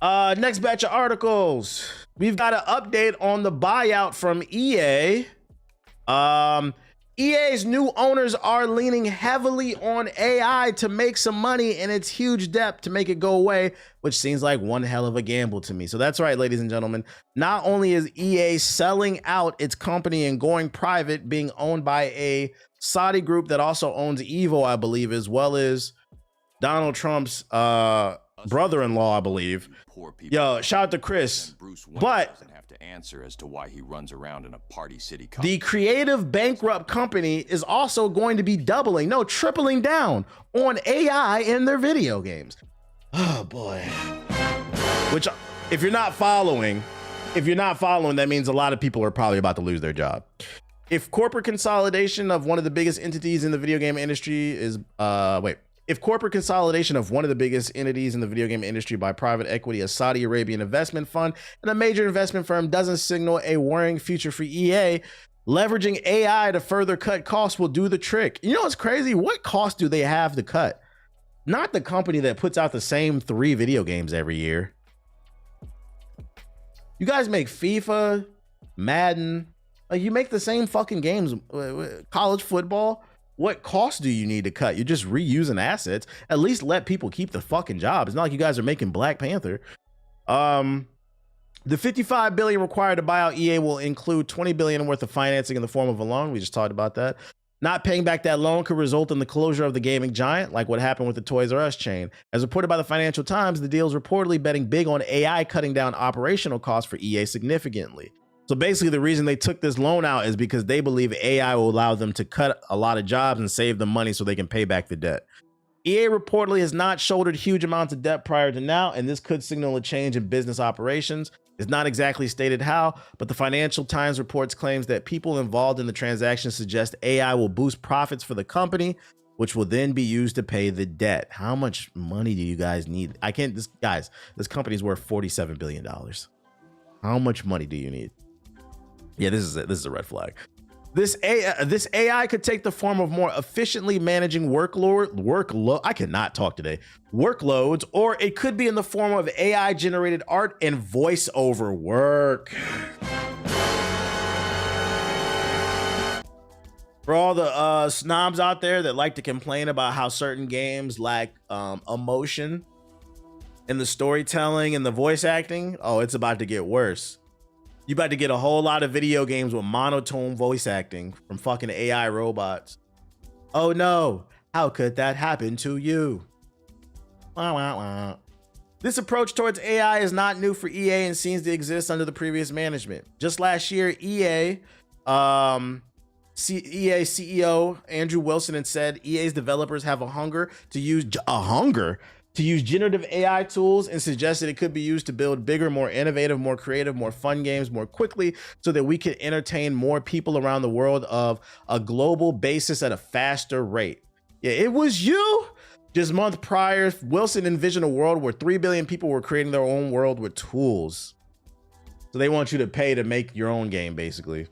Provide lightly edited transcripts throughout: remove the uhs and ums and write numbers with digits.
Next batch of articles. We've got an update on the buyout from EA. EA's new owners are leaning heavily on AI to make some money and its huge debt to make it go away, which seems like one hell of a gamble to me. So that's right, ladies and gentlemen. Not only is EA selling out its company and going private, being owned by a Saudi group that also owns Evo, I believe, as well as Donald Trump's brother-in-law, I believe. Yo, shout out to Chris. But to answer as to why he runs around in a Party City. The creative bankrupt company is also going to be doubling, no, tripling down on AI in their video games. Oh boy. Which, if you're not following, that means a lot of people are probably about to lose their job. If corporate consolidation of one of the biggest entities in the video game industry is, if corporate consolidation of one of the biggest entities in the video game industry by private equity, a Saudi Arabian investment fund, and a major investment firm doesn't signal a worrying future for EA, leveraging AI to further cut costs will do the trick. You know what's crazy? What cost do they have to cut? Not the company that puts out the same 3 video games every year. You guys make FIFA, Madden, like you make the same fucking games, college football. What cost do you need to cut? You're just reusing assets. At least let people keep the fucking job. It's not like you guys are making Black Panther. The $55 billion required to buy out EA will include $20 billion worth of financing in the form of a loan. We just talked about that. Not paying back that loan could result in the closure of the gaming giant, like what happened with the Toys R Us chain. As reported by the Financial Times, the deal is reportedly betting big on AI cutting down operational costs for EA significantly. So basically the reason they took this loan out is because they believe AI will allow them to cut a lot of jobs and save them money so they can pay back the debt. EA reportedly has not shouldered huge amounts of debt prior to now, and this could signal a change in business operations. It's not exactly stated how, but the Financial Times reports claims that people involved in the transaction suggest AI will boost profits for the company, which will then be used to pay the debt. How much money do you guys need? This company's worth $47 billion. How much money do you need? Yeah, this is a red flag. This AI could take the form of more efficiently managing workloads, or it could be in the form of AI generated art and voiceover work. For all the snobs out there that like to complain about how certain games lack emotion in the storytelling and the voice acting, oh, it's about to get worse. You about to get a whole lot of video games with monotone voice acting from fucking AI robots. Oh no, how could that happen to you? Wah, wah, wah. This approach towards AI is not new for EA and seems to exist under the previous management. Just last year, EA CEO Andrew Wilson had said EA's developers have a hunger to use generative AI tools and suggested it could be used to build bigger, more innovative, more creative, more fun games more quickly so that we could entertain more people around the world of a global basis at a faster rate. Yeah, it was you. Just month prior, Wilson envisioned a world where 3 billion people were creating their own world with tools. So they want you to pay to make your own game, basically.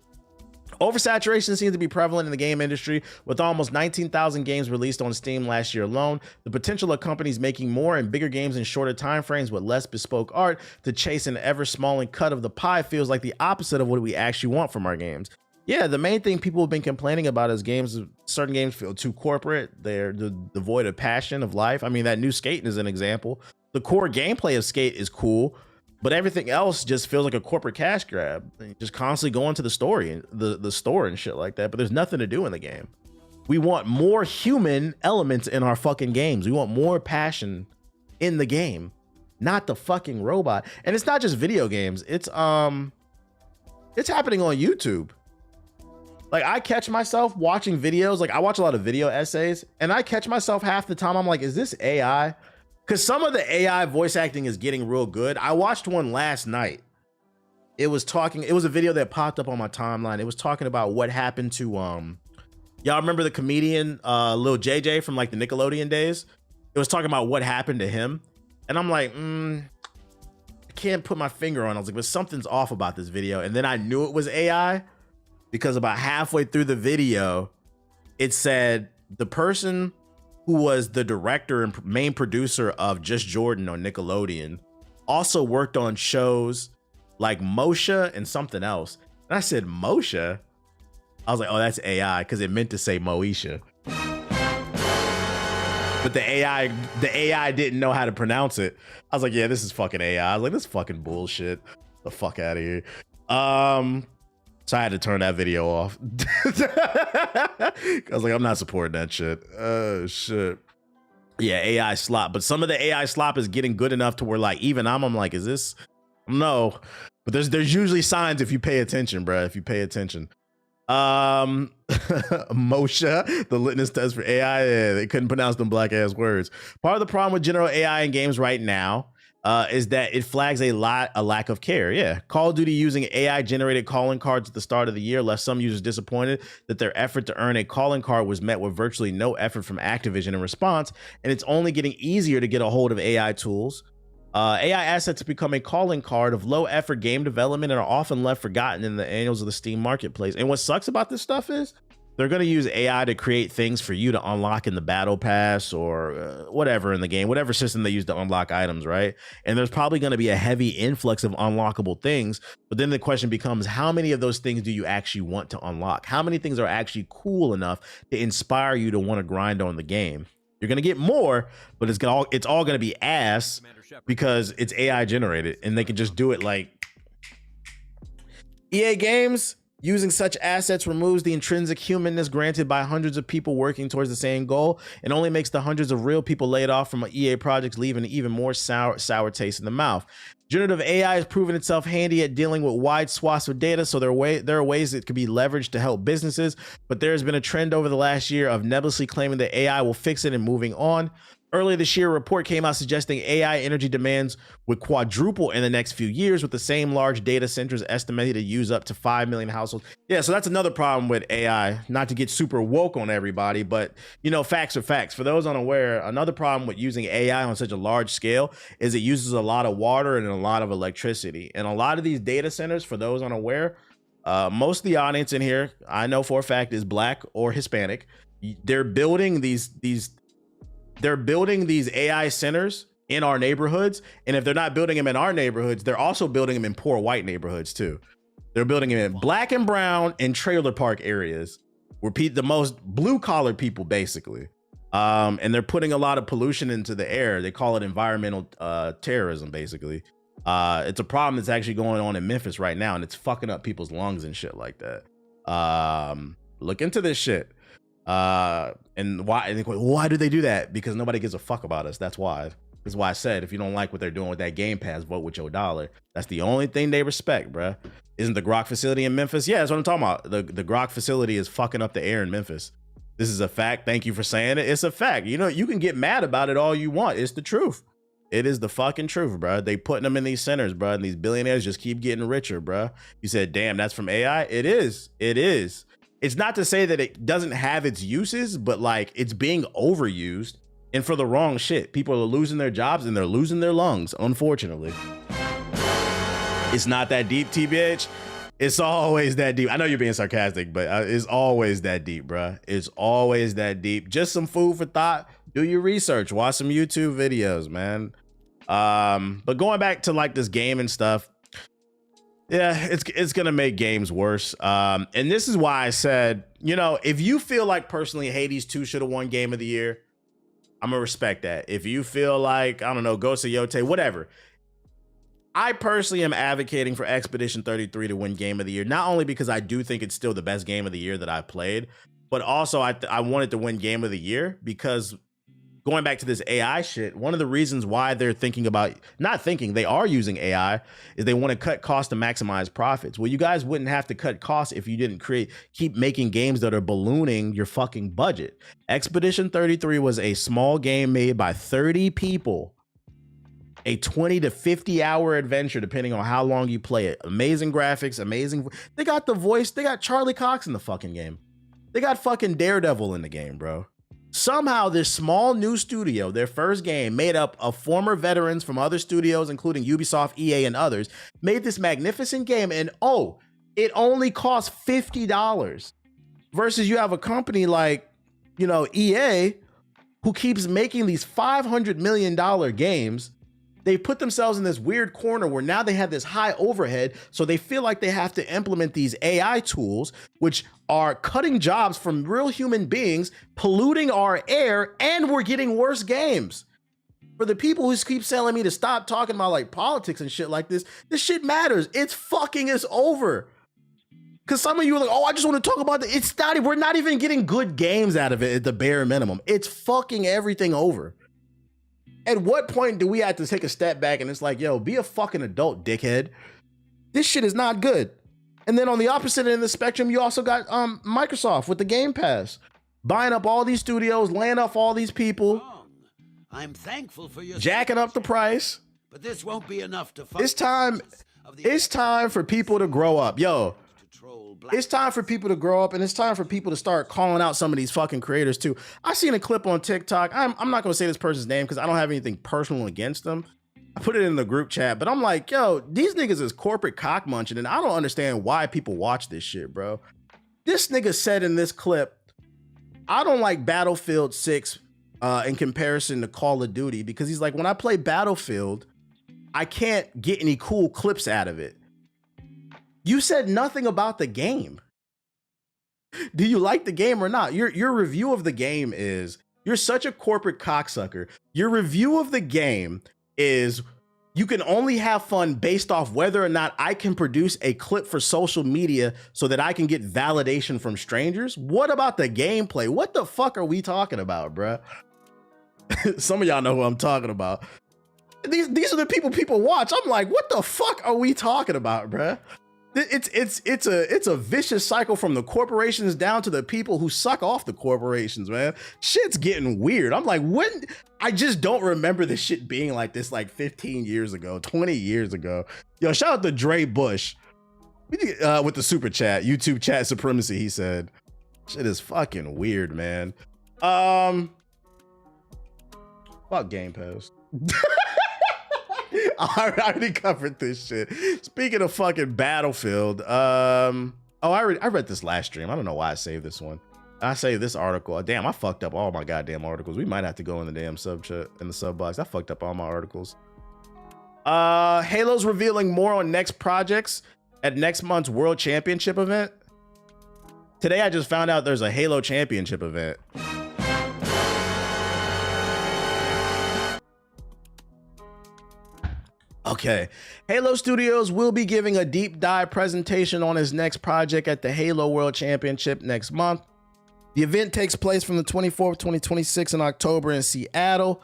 Oversaturation seems to be prevalent in the game industry, with almost 19,000 games released on Steam last year alone. The potential of companies making more and bigger games in shorter timeframes with less bespoke art to chase an ever smaller cut of the pie feels like the opposite of what we actually want from our games. Yeah, the main thing people have been complaining about is certain games feel too corporate. They're devoid of passion, of life. I mean, that new Skate is an example. The core gameplay of Skate is cool, but everything else just feels like a corporate cash grab. Just constantly going to the story, the store and shit like that. But there's nothing to do in the game. We want more human elements in our fucking games. We want more passion in the game, not the fucking robot. And it's not just video games. It's happening on YouTube. Like, I catch myself watching videos. Like, I watch a lot of video essays, and I catch myself half the time. I'm like, is this AI? Because some of the AI voice acting is getting real good. I watched one last night. It was a video that popped up on my timeline. It was talking about what happened to, y'all remember the comedian Lil JJ from like the Nickelodeon days? It was talking about what happened to him. And I'm like, I can't put my finger on it. I was like, but something's off about this video. And then I knew it was AI because about halfway through the video, it said the person who was the director and main producer of Just Jordan on Nickelodeon also worked on shows like Moshe and something else. And I said, Moshe? I was like, oh, that's AI, because it meant to say Moesha. But the AI didn't know how to pronounce it. I was like, yeah, this is fucking AI. I was like, this is fucking bullshit. The fuck out of here. So I had to turn that video off. I was like, I'm not supporting that shit. Oh shit. Yeah, AI slop. But some of the AI slop is getting good enough to where like even I'm like, is this? No. But there's usually signs if you pay attention, bro. If you pay attention. Moshe, the litmus test for AI. Yeah, they couldn't pronounce them black ass words. Part of the problem with general AI in games right now is that it flags a lack of care. Yeah, Call of Duty using AI generated calling cards at the start of the year left some users disappointed that their effort to earn a calling card was met with virtually no effort from Activision in response, and it's only getting easier to get a hold of AI tools. AI assets become a calling card of low effort game development and are often left forgotten in the annals of the Steam marketplace. And what sucks about this stuff is they're going to use AI to create things for you to unlock in the battle pass or whatever in the game, whatever system they use to unlock items, right? And there's probably going to be a heavy influx of unlockable things. But then the question becomes, how many of those things do you actually want to unlock? How many things are actually cool enough to inspire you to want to grind on the game? You're going to get more, but it's all going to be ass because it's AI generated and they can just do it like EA Games. Using such assets removes the intrinsic humanness granted by hundreds of people working towards the same goal and only makes the hundreds of real people laid off from EA projects leave an even more sour taste in the mouth. Generative AI has proven itself handy at dealing with wide swaths of data, so there are ways it could be leveraged to help businesses, but there has been a trend over the last year of nebulously claiming that AI will fix it and moving on. Earlier this year, a report came out suggesting AI energy demands would quadruple in the next few years, with the same large data centers estimated to use up to 5 million households. Yeah, so that's another problem with AI. Not to get super woke on everybody, but you know, facts are facts. For those unaware, another problem with using AI on such a large scale is it uses a lot of water and a lot of electricity. And a lot of these data centers, for those unaware, most of the audience in here, I know for a fact, is Black or Hispanic. They're building these AI centers in our neighborhoods. And if they're not building them in our neighborhoods, they're also building them in poor white neighborhoods too. They're building them in black and brown and trailer park areas where the most blue collar people basically. And they're putting a lot of pollution into the air. They call it environmental terrorism, basically. It's a problem that's actually going on in Memphis right now, and it's fucking up people's lungs and shit like that. Look into this shit. And why do they do that? Because nobody gives a fuck about us. That's why. That's why I said, if you don't like what they're doing with that Game Pass, vote with your dollar. That's the only thing they respect, bruh. Isn't the Grok facility in Memphis? Yeah, that's what I'm talking about. The Grok facility is fucking up the air in Memphis. This is a fact. Thank you for saying it. It's a fact. You know, you can get mad about it all you want. It's the truth. It is the fucking truth, bruh. They putting them in these centers, bruh, and these billionaires just keep getting richer, bruh. You said, damn, that's from AI? It is. It is. It's not to say that it doesn't have its uses, but like it's being overused and for the wrong shit. People are losing their jobs and they're losing their lungs, unfortunately. It's not that deep, TBH. It's always that deep. I know you're being sarcastic, but it's always that deep, bruh. It's always that deep. Just some food for thought. Do your research. Watch some YouTube videos, man. But going back to like this game and stuff, yeah, it's gonna make games worse. And this is why I said, you know, if you feel like personally Hades 2 should have won Game of the Year, I'm gonna respect that. If you feel like, I don't know, Ghost of Yotei, whatever. I personally am advocating for Expedition 33 to win Game of the Year, not only because I do think it's still the best game of the year that I've played, but also I wanted to win Game of the Year because going back to this AI shit, one of the reasons why they're thinking about, not thinking, they are using AI, is they want to cut costs to maximize profits. Well, you guys wouldn't have to cut costs if you didn't keep making games that are ballooning your fucking budget. Expedition 33 was a small game made by 30 people, a 20 to 50 hour adventure, depending on how long you play it. Amazing graphics, amazing. They got the voice. They got Charlie Cox in the fucking game. They got fucking Daredevil in the game, bro. Somehow this small new studio, their first game, made up of former veterans from other studios, including Ubisoft, EA, and others, made this magnificent game. And oh, it only cost $50 versus you have a company like, you know, EA, who keeps making these $500 million games they put themselves in this weird corner where now they have this high overhead, so they feel like they have to implement these AI tools, which are cutting jobs from real human beings, polluting our air, and we're getting worse games. For the people who keep telling me to stop talking about like politics and shit like this shit matters. It's fucking is over. Because some of you are like, oh, I just want to talk about it. It's not, we're not even getting good games out of it at the bare minimum. It's fucking everything over. At what point do we have to take a step back and it's like, yo, be a fucking adult, dickhead. This shit is not good. And then on the opposite end of the spectrum, you also got Microsoft with the Game Pass, buying up all these studios, laying off all these people. I'm thankful for your jacking up the price. But this won't be enough to It's time for people to grow up. Yo, it's time for people to grow up, and it's time for people to start calling out some of these fucking creators too. I seen a clip on TikTok. I'm not gonna say this person's name because I don't have anything personal against them. I put it in the group chat, but I'm like, yo, these niggas is corporate cock munching, and I don't understand why people watch this shit, bro. This nigga said in this clip, I don't like Battlefield 6 in comparison to Call of Duty, because he's like, when I play Battlefield, I can't get any cool clips out of it. You said nothing about the game. Do you like the game or not? Your review of the game is, you're such a corporate cocksucker. Your review of the game is, you can only have fun based off whether or not I can produce a clip for social media so that I can get validation from strangers. What about the gameplay? What the fuck are we talking about, bruh? Some of y'all know who I'm talking about. These are the people watch. I'm like, what the fuck are we talking about, bruh? It's a vicious cycle from the corporations down to the people who suck off the corporations, man. Shit's getting weird. I'm like, when? I just don't remember this shit being like this like 15 years ago, 20 years ago. Yo, shout out to Dre Bush with the super chat, YouTube chat supremacy. He said, shit is fucking weird, man. Fuck Game Pass. I already covered this shit. Speaking of fucking Battlefield, I read this last stream. I don't know why I saved this one. I saved this article. Damn, I fucked up all my goddamn articles. We might have to go in the damn sub chat, in the sub box. I fucked up all my articles. Halo's revealing more on next projects at next month's World Championship event. Today I just found out there's a Halo Championship event. Okay, Halo Studios will be giving a deep dive presentation on his next project at the Halo World Championship next month. The event takes place from the 24th to 26th in October in Seattle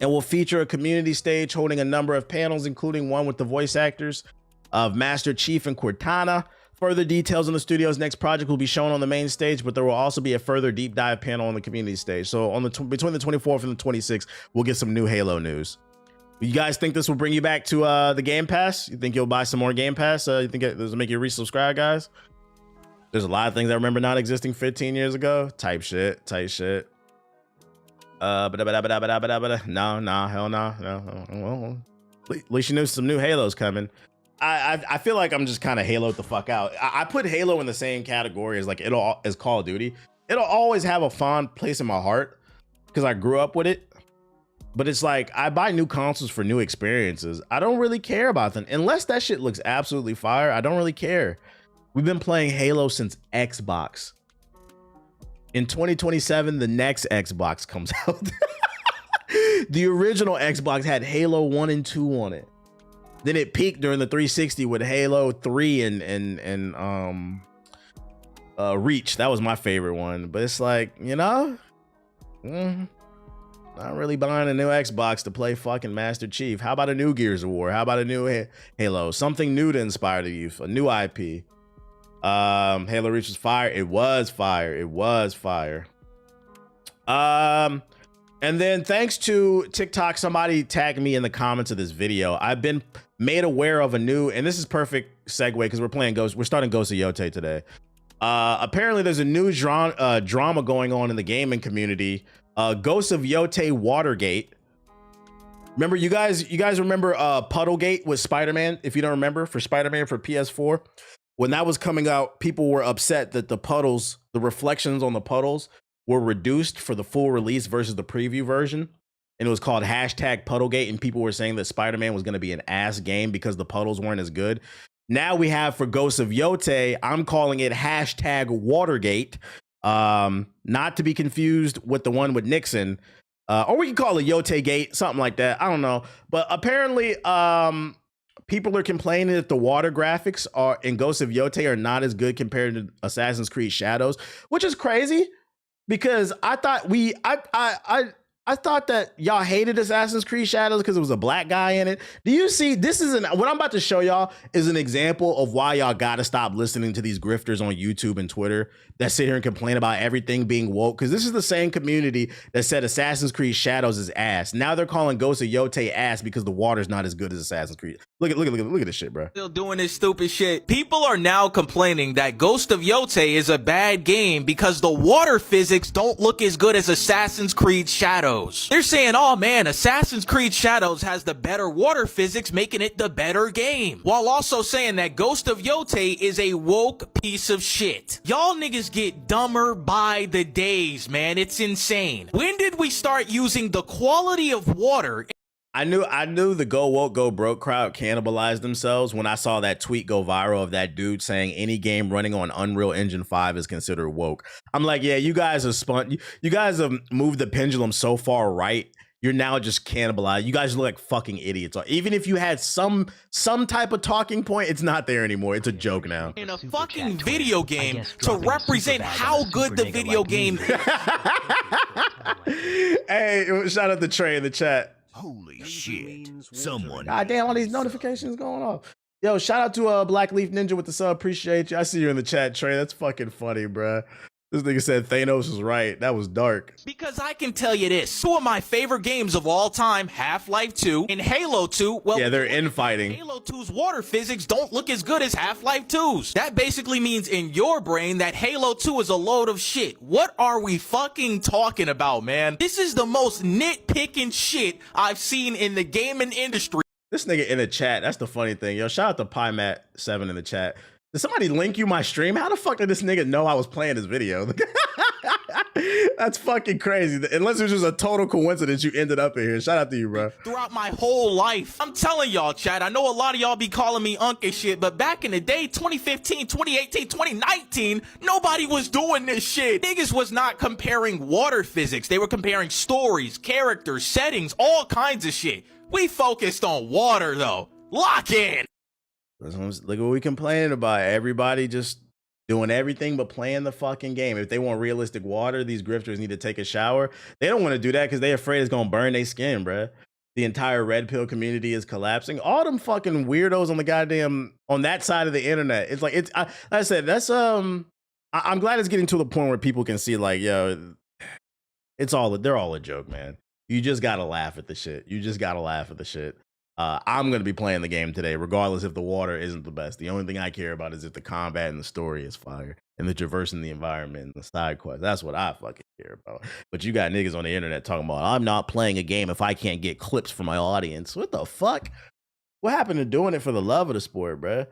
and will feature a community stage holding a number of panels, including one with the voice actors of Master Chief and Cortana. Further details on the studio's next project will be shown on the main stage, but there will also be a further deep dive panel on the community stage. So on between the 24th and the 26th, we'll get some new Halo news. You guys think this will bring you back to the Game Pass? You think you'll buy some more Game Pass? You think this will make you resubscribe, guys? There's a lot of things I remember not existing 15 years ago. Type shit. No, hell no. At least you knew some new Halos coming. I feel like I'm just kind of Haloed the fuck out. I put Halo in the same category as as Call of Duty. It'll always have a fond place in my heart because I grew up with it. But it's like, I buy new consoles for new experiences. I don't really care about them. Unless that shit looks absolutely fire, I don't really care. We've been playing Halo since Xbox. In 2027, the next Xbox comes out. The original Xbox had Halo 1 and 2 on it. Then it peaked during the 360 with Halo 3 and Reach. That was my favorite one. But it's like, you know, not really buying a new Xbox to play fucking Master Chief. How about a new Gears of War? How about a new Halo? Something new to inspire the youth. A new IP. Halo Reach was fire. It was fire. It was fire. And then thanks to TikTok, somebody tagged me in the comments of this video. I've been made aware of a new, and this is perfect segue because we're starting Ghost of Yote today. Apparently there's a new drama going on in the gaming community. Ghost of Yote Watergate. Remember, you guys remember Puddlegate with Spider-Man? If you don't remember, for Spider-Man for PS4, when that was coming out, people were upset that the puddles, the reflections on the puddles, were reduced for the full release versus the preview version. and it was called hashtag Puddlegate, and people were saying that Spider-Man was going to be an ass game because the puddles weren't as good. Now we have for Ghosts of Yote, I'm calling it hashtag Watergate, not to be confused with the one with Nixon, or we can call it Yote Gate, something like that. I don't know, but apparently, people are complaining that the water graphics are in Ghosts of Yote are not as good compared to Assassin's Creed Shadows, which is crazy because I thought I thought that y'all hated Assassin's Creed Shadows because it was a black guy in it. Do you see, this is what I'm about to show y'all is an example of why y'all gotta stop listening to these grifters on YouTube and Twitter that sit here and complain about everything being woke, because this is the same community that said Assassin's Creed Shadows is ass. Now they're calling Ghosts of Yote ass because the water's not as good as Assassin's Creed. Look at this shit, bro. Still doing this stupid shit. People are now complaining that Ghost of Yote is a bad game because the water physics don't look as good as Assassin's Creed Shadows. They're saying, oh man, Assassin's Creed Shadows has the better water physics, making it the better game. While also saying that Ghost of Yote is a woke piece of shit. Y'all niggas get dumber by the days, man. It's insane. When did we start using the quality of water? I knew the go woke, go broke crowd cannibalized themselves when I saw that tweet go viral of that dude saying any game running on Unreal Engine 5 is considered woke. I'm like, yeah, you guys have moved the pendulum so far right. You're now just cannibalized. You guys look like fucking idiots. Even if you had some type of talking point, it's not there anymore. It's a joke now. In a fucking video game to represent how good the video game is. Hey, shout out to Trey in the chat. Holy shit. Someone. God damn, all these notifications going off. Yo, shout out to Black Leaf Ninja with the sub. Appreciate you. I see you in the chat, Trey. That's fucking funny, bruh. This nigga said Thanos was right. That was dark. Because I can tell you this, two of my favorite games of all time, Half-Life 2 and Halo 2, well, yeah, they're infighting. Halo 2's water physics don't look as good as Half-Life 2's. That basically means in your brain that Halo 2 is a load of shit. What are we fucking talking about, man? This is the most nitpicking shit I've seen in the gaming industry. This nigga in the chat, that's the funny thing. Yo, shout out to PyMat7 in the chat. Did somebody link you my stream? How the fuck did this nigga know I was playing this video? That's fucking crazy. Unless it was just a total coincidence you ended up in here. Shout out to you, bro. Throughout my whole life. I'm telling y'all, chat, I know a lot of y'all be calling me Unk and shit, but back in the day, 2015, 2018, 2019, nobody was doing this shit. Niggas was not comparing water physics. They were comparing stories, characters, settings, all kinds of shit. We focused on water, though. Lock in. Look what we complaining about. Everybody just doing everything but playing the fucking game. If they want realistic water, these grifters need to take a shower. They don't want to do that because they're afraid it's gonna burn their skin, bruh. The entire red pill community is collapsing. All them fucking weirdos on the goddamn on that side of the internet. It's like like I said, that's I'm glad it's getting to the point where people can see like, yo, they're all a joke, man. You just gotta laugh at the shit. You just gotta laugh at the shit. I'm going to be playing the game today, regardless if the water isn't the best. The only thing I care about is if the combat and the story is fire and the traversing the environment and the side quests. That's what I fucking care about. But you got niggas on the internet talking about, I'm not playing a game if I can't get clips from my audience. What the fuck? What happened to doing it for the love of the sport, bruh?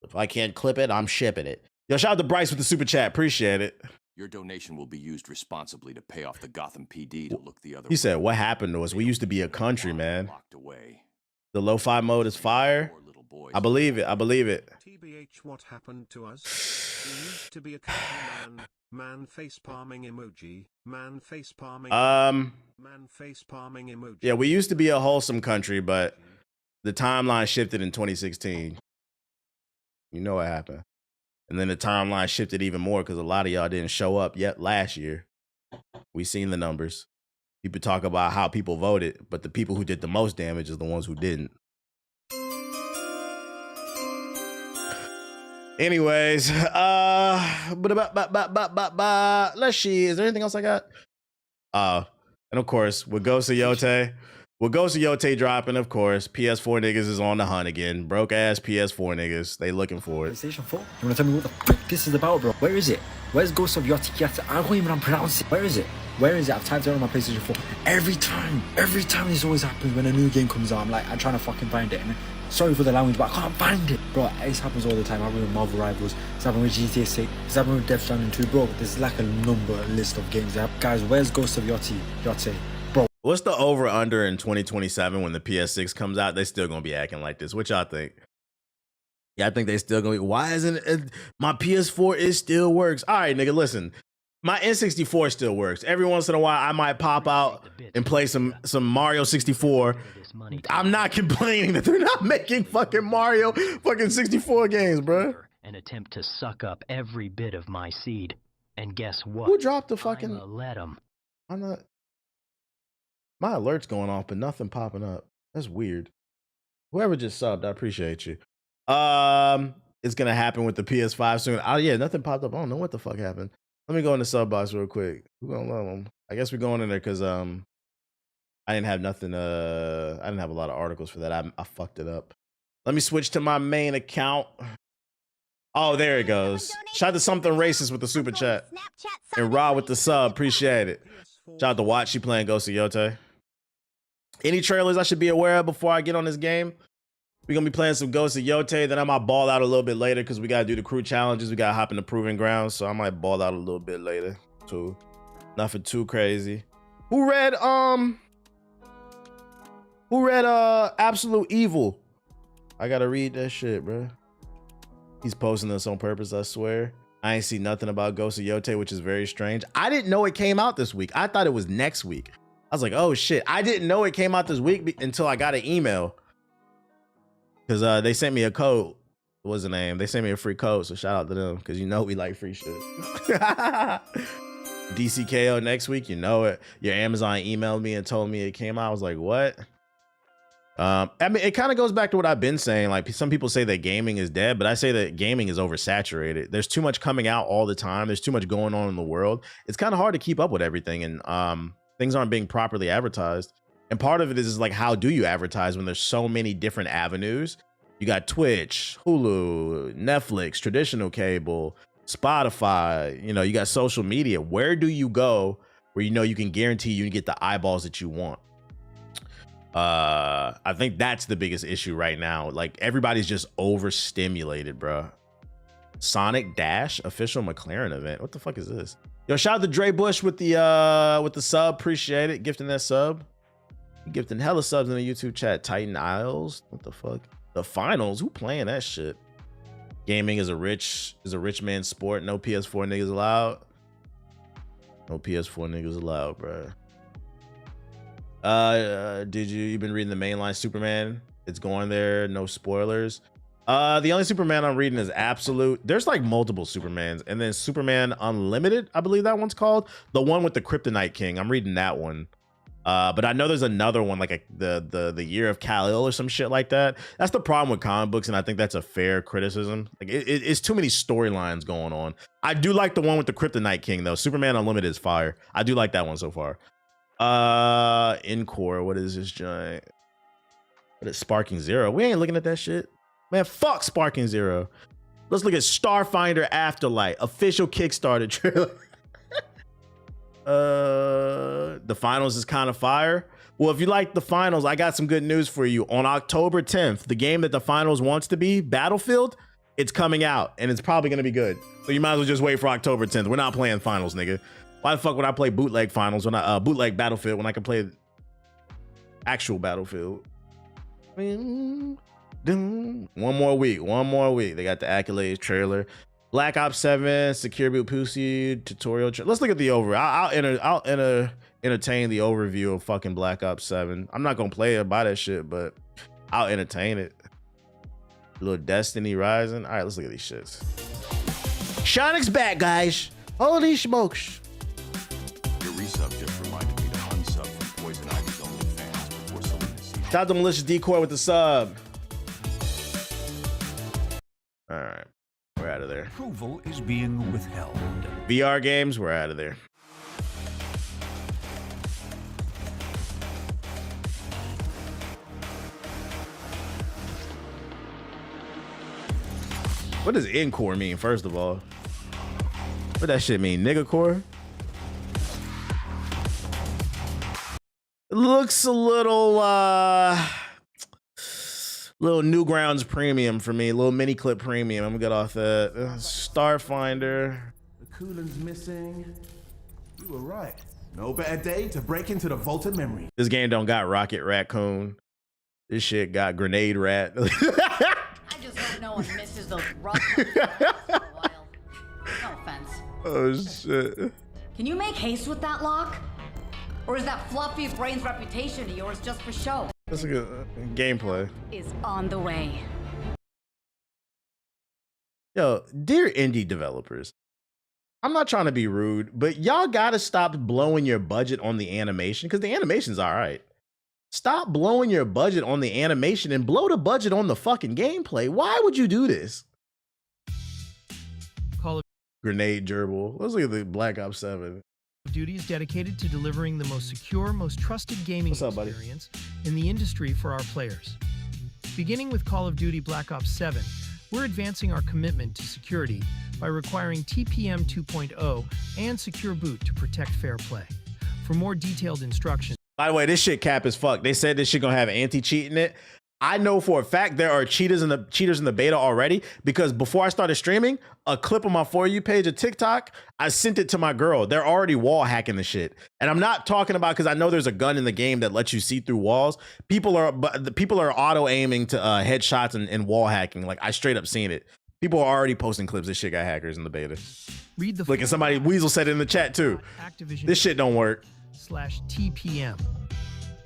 If I can't clip it, I'm shipping it. Yo, shout out to Bryce with the super chat. Appreciate it. Your donation will be used responsibly to pay off the Gotham PD to look the other way. He said, what happened to us? We used to be a country, man. Locked away. The lo-fi mode is fire. I believe it. I believe it. TBH, what happened to us? We used to be a country man face palming emoji, man face palming man face palming emoji. Yeah, we used to be a wholesome country, but the timeline shifted in 2016. You know what happened. And then the timeline shifted even more because a lot of y'all didn't show up yet last year. We seen the numbers. People talk about how people voted, but the people who did the most damage is the ones who didn't. Anyways, let's see. Is there anything else I got? And of course, with Ghost of Yote dropping, of course, PS4 niggas is on the hunt again. Broke ass PS4 niggas. They looking for it. PlayStation 4? You wanna tell me what the frick this is about, bro? Where is it? Where's Ghost of Yote? I can't even pronounce it. Where is it? Where is it? I've typed it on my PlayStation 4. Every time this always happens when a new game comes out. I'm trying to fucking find it. And sorry for the language, but I can't find it. Bro, this happens all the time. It happens with Marvel Rivals. It's happened with GTA 6. It's happened with Death Stranding 2. Bro, there's like a list of games. Guys, where's Ghost of Yote? What's the over under in 2027 when the PS6 comes out? They still gonna be acting like this. What y'all think? Yeah, I think they still gonna be. Why isn't it? My PS4 it still works? All right, nigga, listen. My N64 still works. Every once in a while, I might pop out and play some Mario 64. I'm not complaining that they're not making fucking Mario fucking 64 games, bro. And attempt to suck up every bit of my seed. And guess what? Who dropped the fucking? Let 'em. I'm not. My alert's going off, but nothing popping up. That's weird. Whoever just subbed, I appreciate you. It's gonna happen with the PS5 soon. Oh yeah, nothing popped up. I don't know what the fuck happened. Let me go in the sub box real quick. We're gonna love them. I guess we're going in there because I didn't have nothing. I didn't have a lot of articles for that. I fucked it up. Let me switch to my main account. Oh, there it goes. Shout out to something racist with the super chat. And Raw with the sub. Appreciate it. Shout out to Watch. She playing Ghost of Yote. Any trailers I should be aware of before I get on this game? We're going to be playing some Ghost of Yote. Then I might ball out a little bit later because we got to do the crew challenges. We got to hop in the proving grounds. So I might ball out a little bit later too. Nothing too crazy. Who read Absolute Evil? I got to read that shit, bro. He's posting this on purpose, I swear. I ain't see nothing about Ghost of Yote, which is very strange. I didn't know it came out this week. I thought it was next week. I was like, oh shit. I didn't know it came out this week until I got an email. Because they sent me a code. What was the name? They sent me a free code, so shout out to them. Because you know we like free shit. DCKO next week, you know it. Your Amazon emailed me and told me it came out. I was like, what? I mean, it kind of goes back to what I've been saying. Like, some people say that gaming is dead, but I say that gaming is oversaturated. There's too much coming out all the time. There's too much going on in the world. It's kind of hard to keep up with everything, and things aren't being properly advertised. And part of it is like, how do you advertise when there's so many different avenues? You got Twitch, Hulu, Netflix, traditional cable, Spotify, you know, you got social media. Where do you go where you know you can guarantee you can get the eyeballs that you want? I think that's the biggest issue right now. Like, everybody's just overstimulated, bro. Sonic Dash official McLaren event. What the fuck is this? Yo, shout out to Dre Bush with the sub. Appreciate it. Gifting that sub. Gifting hella subs in the YouTube chat. Titan Isles. What the fuck? The finals. Who playing that shit? Gaming is a rich man's sport. No PS4 niggas allowed. No PS4 niggas allowed, bro. Did you been reading the mainline Superman? It's going there. No spoilers. The only Superman I'm reading is Absolute. There's like multiple Supermans, and then Superman Unlimited, I believe that one's called. The one with the Kryptonite King. I'm reading that one. But I know there's another one, like the Year of Kal-El or some shit like that. That's the problem with comic books, and I think that's a fair criticism. Like, it's too many storylines going on. I do like the one with the Kryptonite King though. Superman Unlimited is fire. I do like that one so far. Encore, what is this giant? What is Sparking Zero? We ain't looking at that shit. Man, fuck Sparking Zero. Let's look at Starfinder Afterlight, official Kickstarter trailer. The finals is kind of fire. Well, if you like the finals, I got some good news for you. On October 10th, the game that the finals wants to be, Battlefield, it's coming out, and it's probably gonna be good. So you might as well just wait for October 10th. We're not playing finals, nigga. Why the fuck would I play bootleg finals when I bootleg Battlefield when I can play actual Battlefield? One more week. They got the Accolades trailer. Black Ops 7 Secure Boot Pussy tutorial. Let's look at the over. I'll entertain the overview of fucking Black Ops 7. I'm not gonna play it, buy that shit, but I'll entertain it. A little Destiny Rising. All right, let's look at these shits. Shonic's back, guys. Holy smokes. Your resub just reminded me to unsub from Poison Ivy's OnlyFans before Selena sees. Shout out to Malicious Decoy with the sub. All right, we're out of there. Approval is being withheld. VR games, we're out of there. What does Encore mean, first of all? What that shit mean, nigga core? It looks a little Newgrounds premium for me, a little mini clip premium. I'm gonna get off that. Starfinder. The coolant missing. You were right. No better day to break into the vault of memory. This game don't got Rocket Raccoon. This shit got Grenade Rat. I just hope no one misses those rough ones for a while. No offense. Oh shit. Can you make haste with that lock? Or is that fluffy brain's reputation of yours just for show? That's a good gameplay. Is on the way. Yo, dear indie developers, I'm not trying to be rude, but y'all gotta stop blowing your budget on the animation, because the animation's all right. Stop blowing your budget on the animation and blow the budget on the fucking gameplay. Why would you do this? Call of Grenade gerbil. Let's look at the Black Ops 7. Duty is dedicated to delivering the most secure, most trusted gaming What's up, buddy? experience in the industry for our players. Beginning with Call of Duty Black Ops 7, we're advancing our commitment to security by requiring TPM 2.0 and Secure Boot to protect fair play. For more detailed instructions, By the way, this shit cap as fuck. They said this shit gonna have anti-cheat in it. I know for a fact there are cheaters in the beta already, because before I started streaming, a clip on my For You page of TikTok, I sent it to my girl. They're already wall hacking the shit. And I'm not talking about, because I know there's a gun in the game that lets you see through walls. People are auto aiming to headshots and wall hacking. Like, I straight up seen it. People are already posting clips. This shit got hackers in the beta. read the Look, and somebody, Weasel said it in the chat too. This shit don't work. /TPM.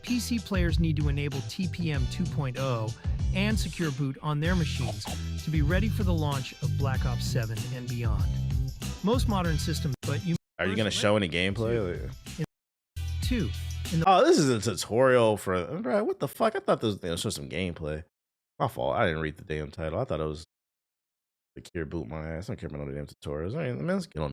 PC players need to enable TPM 2.0 and Secure Boot on their machines to be ready for the launch of Black Ops 7 and beyond. Most modern systems, but you Are you gonna show any gameplay? too. Oh, this is a tutorial for. Bro, what the fuck? I thought this was gonna show some gameplay. My fault. I didn't read the damn title. I thought it was Secure Boot my ass. I don't care about no damn tutorials. I mean, let's get on.